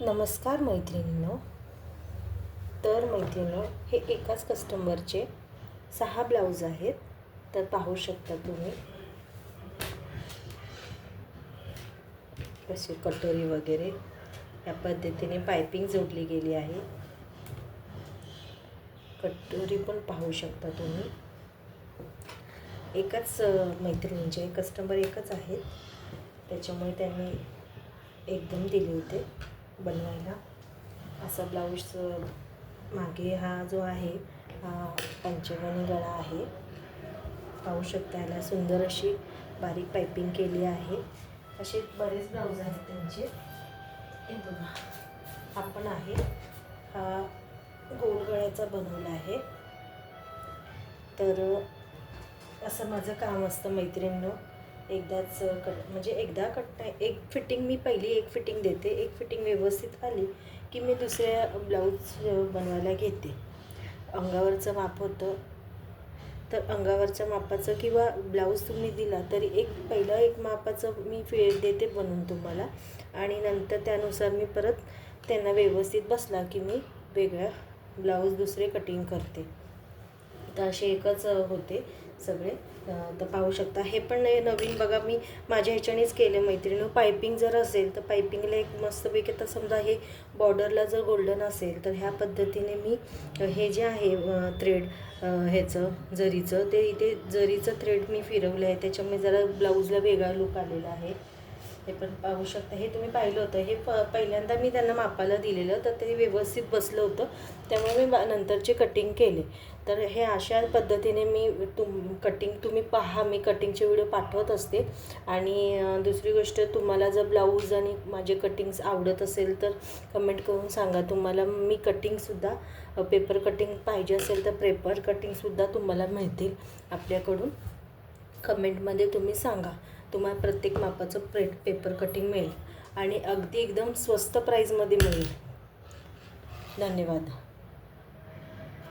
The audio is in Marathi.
नमस्कार मैत्रिणींनो. तर मैत्रिणींनो, हे एकाच कस्टमरचे 6 ब्लाऊज आहेत. तर पाहू शकता तुम्ही कसे कटोरी वगैरे या पद्धतीने पाइपिंग जोडली गेली आहे. कटोरी पण पाहू शकता तुम्ही. एकाच मैत्रिणींचे कस्टमर एकच आहेत, त्याच्यामुळे त्यांनी एकदम दिले होते बनवायला. असा ब्लाऊज मागे हा जो आहे हा पंचमणी गळा आहे. पाहू शकता, याला सुंदर अशी बारीक पाइपिंग केली आहे. असे बरेच ब्लाऊज आहेत त्यांचे. हे बघा, हा पण आहे, हा गोल गळ्याचा बनवला आहे. तर असं माझं काम असतं मैत्रिणींनो. एकदाच एकदा एक फिटिंग मी पहिली एक फिटिंग देते. एक फिटिंग व्यवस्थित आली की मी दुसऱ्या ब्लाऊज बनवायला घेते. अंगावरचं माप होतं, तर अंगावरच्या मापाचं किंवा ब्लाऊज तुम्ही दिला तरी पहिलं एक मापाचं मी देते बनवून तुम्हाला, आणि नंतर त्यानुसार मी परत त्यांना व्यवस्थित बसला की मी वेगळ्या ब्लाऊज दुसरे कटिंग करते. तर असे एकच होते सगळे. तर पाहू शकता, हे पण नवीन बघा मी माझ्या ह्याच्यानेच केले मैत्रिणी. पाइपिंग जर असेल तर पाइपिंगला एक मस्तपैकी, तर समजा हे बॉर्डरला जर गोल्डन असेल तर ह्या पद्धतीने मी हे जे आहे थ्रेड ह्याचं जरीचं, ते इथे जरीचं थ्रेड मी फिरवलं आहे. त्याच्यामुळे जरा ब्लाऊजला वेगळा लुक आलेला आहे. हे पण पाहू शकता. हे तुम्ही पाहिलं होतं, हे पहिल्यांदा मी त्यांना मापाला दिलेलं, तर ते व्यवस्थित बसलं होतं, त्यामुळे मी नंतरचे कटिंग केले. तर हे अशा पद्धतीने मी कटिंग तुम्ही पहा. मी कटिंगचे व्हिडिओ पाठवत असते. आणि दुसरी गोष्ट, तुम्हाला जर ब्लाऊज आणि माझे कटिंग्स आवडत असेल तर कमेंट करून सांगा. तुम्हाला मी कटिंगसुद्धा पेपर कटिंग पाहिजे असेल तर पेपर कटिंगसुद्धा तुम्हाला मिळतील आपल्याकडून. कमेंटमध्ये तुम्ही सांगा. तुम्हाला प्रत्येक मापाचं पेपर कटिंग मिळेल आणि अगदी एकदम स्वस्त प्राईजमध्ये मिळेल. धन्यवाद.